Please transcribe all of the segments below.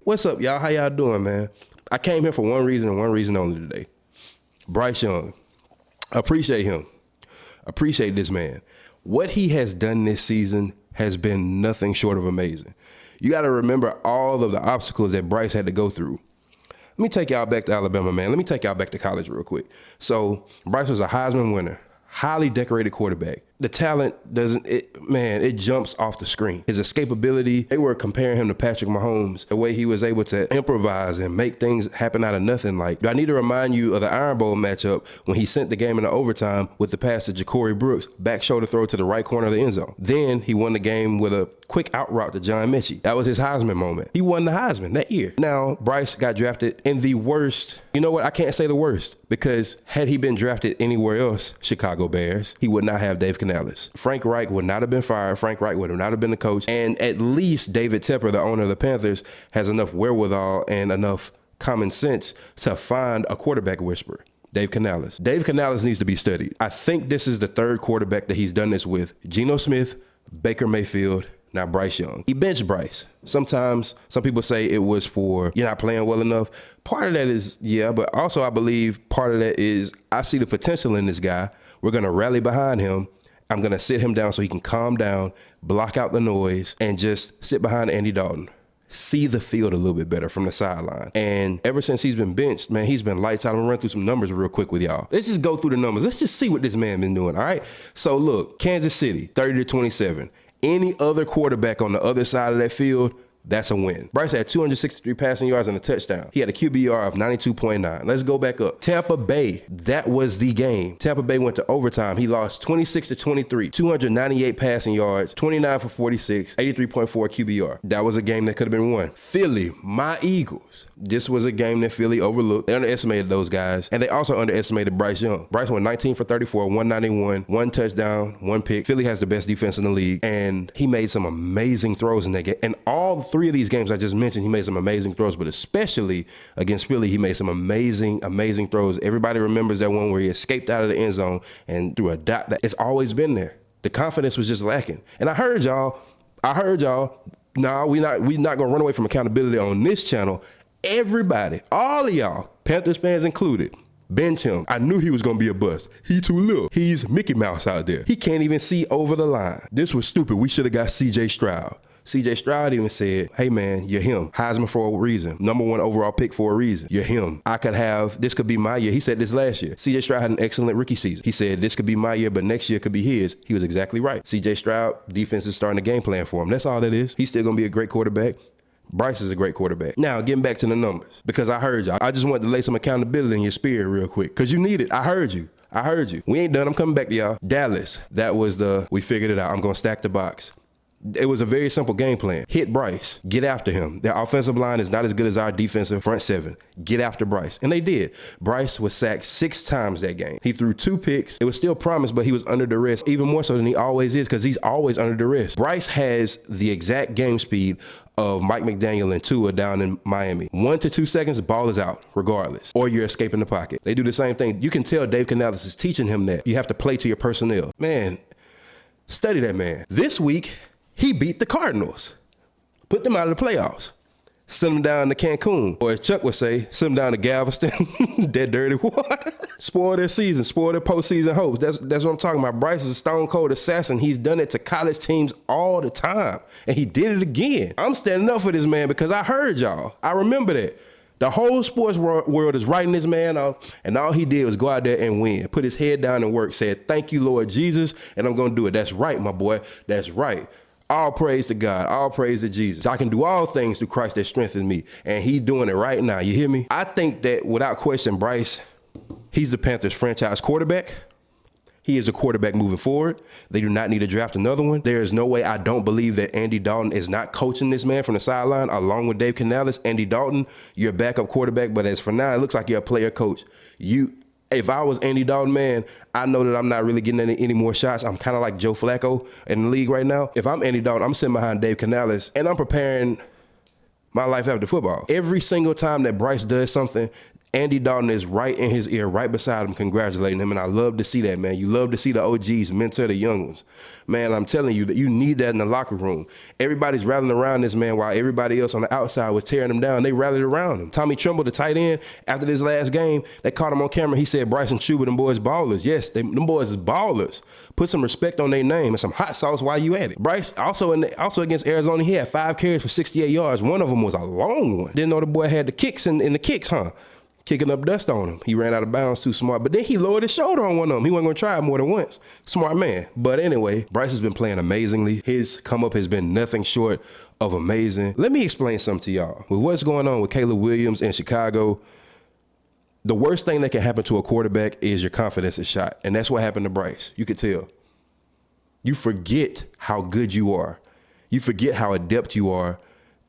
What's up, y'all? How y'all doing, man? I came here for one reason and one reason only today. Bryce Young. Appreciate him. Appreciate this man. What he has done this season has been nothing short of amazing. You got to remember all of the obstacles that Bryce had to go through. Let me take y'all back to Alabama, man. Let me take y'all back to college real quick. So Bryce was a Heisman winner, highly decorated quarterback. The talent it jumps off the screen. His escapability, they were comparing him to Patrick Mahomes, the way he was able to improvise and make things happen out of nothing. Like, do I need to remind you of the Iron Bowl matchup when he sent the game into overtime with the pass to Ja'Cory Brooks, back shoulder throw to the right corner of the end zone. Then he won the game with a quick out route to John Mechie. That was his Heisman moment. He won the Heisman that year. Now, Bryce got drafted in the worst. You know what? I can't say the worst, because had he been drafted anywhere else, Chicago Bears, he would not have Dave Canales. Frank Reich would not have been fired. Frank Reich would not have been the coach. And at least David Tepper, the owner of the Panthers, has enough wherewithal and enough common sense to find a quarterback whisperer. Dave Canales. Dave Canales needs to be studied. I think this is the third quarterback that he's done this with. Geno Smith, Baker Mayfield, now Bryce Young. He benched Bryce. Sometimes some people say it was for you're not playing well enough. Part of that is, yeah, but also I believe part of that is I see the potential in this guy. We're going to rally behind him. I'm going to sit him down so he can calm down, block out the noise, and just sit behind Andy Dalton. See the field a little bit better from the sideline. And ever since he's been benched, man, he's been lights out. I'm going to run through some numbers real quick with y'all. Let's just go through the numbers. Let's just see what this man been doing, all right? So look, Kansas City, 30-27. Any other quarterback on the other side of that field, that's a win. Bryce had 263 passing yards and a touchdown. He had a QBR of 92.9. Let's go back up. Tampa Bay, that was the game. Tampa Bay went to overtime. He lost 26-23, 298 passing yards, 29 for 46, 83.4 QBR. That was a game that could have been won. Philly, my Eagles. This was a game that Philly overlooked. They underestimated those guys, and they also underestimated Bryce Young. Bryce went 19 for 34, 191, one touchdown, one pick. Philly has the best defense in the league, and he made some amazing throws in that game. And all three of these games I just mentioned, he made some amazing throws, but especially against Philly, he made some amazing, amazing throws. Everybody remembers that one where he escaped out of the end zone and threw a dot. It's always been there. The confidence was just lacking. And I heard y'all, no, we not gonna run away from accountability on this channel. Everybody, all of y'all, Panthers fans included, bench him. I knew he was going to be a bust. He too little. He's Mickey Mouse out there. He can't even see over the line. This was stupid. We should have got C.J. Stroud. C.J. Stroud even said, hey man, you're him. Heisman for a reason. #1 overall pick for a reason. You're him. This could be my year. He said this last year. C.J. Stroud had an excellent rookie season. He said this could be my year, but next year could be his. He was exactly right. C.J. Stroud, defense is starting a game plan for him. That's all that is. He's still going to be a great quarterback. Bryce is a great quarterback. Now, getting back to the numbers, because I heard y'all. I just wanted to lay some accountability in your spirit real quick, because you need it. I heard you. We ain't done. I'm coming back to y'all. Dallas, that was we figured it out. I'm going to stack the box. It was a very simple game plan. Hit Bryce. Get after him. Their offensive line is not as good as our defensive front seven. Get after Bryce. And they did. Bryce was sacked 6 times that game. He threw 2 picks. It was still promised, but he was under duress, even more so than he always is, because he's always under duress. Bryce has the exact game speed of Mike McDaniel and Tua down in Miami. 1 to 2 seconds, ball is out, regardless. Or you're escaping the pocket. They do the same thing. You can tell Dave Canales is teaching him that. You have to play to your personnel. Man, study that man. This week, he beat the Cardinals, put them out of the playoffs, sent them down to Cancun, or as Chuck would say, sent them down to Galveston, that dirty water. Spoil their season, spoil their postseason hopes. That's what I'm talking about. Bryce is a stone cold assassin. He's done it to college teams all the time, and he did it again. I'm standing up for this man because I heard y'all. I remember that. The whole sports world is writing this man off, and all he did was go out there and win, put his head down and work, said, thank you, Lord Jesus, and I'm going to do it. That's right, my boy. That's right. All praise to God. All praise to Jesus. I can do all things through Christ that strengthens me. And he's doing it right now. You hear me? I think that without question, Bryce, he's the Panthers franchise quarterback. He is a quarterback moving forward. They do not need to draft another one. There is no way I don't believe that Andy Dalton is not coaching this man from the sideline along with Dave Canales. Andy Dalton, you're a backup quarterback, but as for now, it looks like you're a player coach. If I was Andy Dalton, man, I know that I'm not really getting any more shots. I'm kind of like Joe Flacco in the league right now. If I'm Andy Dalton, I'm sitting behind Dave Canales, and I'm preparing my life after football. Every single time that Bryce does something, Andy Dalton is right in his ear, right beside him, congratulating him. And I love to see that, man. You love to see the OGs mentor the young ones. Man, I'm telling you that you need that in the locker room. Everybody's rallying around this man while everybody else on the outside was tearing him down. They rallied around him. Tommy Tremble, the tight end, after this last game, they caught him on camera. He said, Bryce and Chuba, them boys ballers. Yes, them boys is ballers. Put some respect on their name and some hot sauce while you at it. Bryce, also against Arizona, he had 5 carries for 68 yards. One of them was a long one. Didn't know the boy had the kicks in the kicks, huh? Kicking up dust on him. He ran out of bounds, too smart. But then he lowered his shoulder on one of them. He wasn't going to try it more than once. Smart man. But anyway, Bryce has been playing amazingly. His come up has been nothing short of amazing. Let me explain something to y'all. With what's going on with Caleb Williams in Chicago, the worst thing that can happen to a quarterback is your confidence is shot. And that's what happened to Bryce. You could tell. You forget how good you are. You forget how adept you are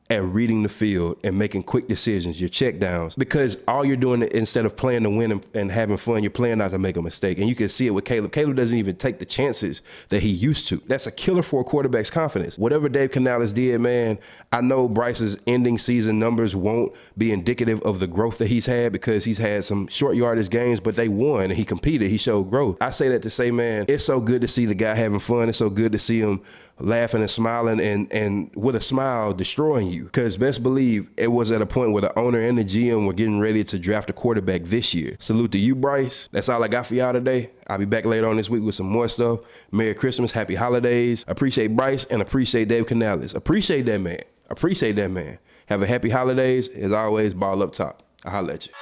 at reading the field and making quick decisions, your check downs, because all you're doing, instead of playing to win and having fun, you're playing not to make a mistake. And you can see it with Caleb. Caleb doesn't even take the chances that he used to. That's a killer for a quarterback's confidence. Whatever Dave Canales did, man, I know Bryce's ending season numbers won't be indicative of the growth that he's had because he's had some short yardage games, but they won and he competed. He showed growth. I say that to say, man, it's so good to see the guy having fun. It's so good to see him laughing and smiling and with a smile destroying you. Because best believe it was at a point where the owner and the GM were getting ready to draft a quarterback this year. Salute to you, Bryce. That's all I got for y'all today. I'll be back later on this week with some more stuff. Merry Christmas, happy holidays. Appreciate Bryce and appreciate Dave Canales. Appreciate that man. Appreciate that man. Have a happy holidays. As always, ball up top. I'll holler at you.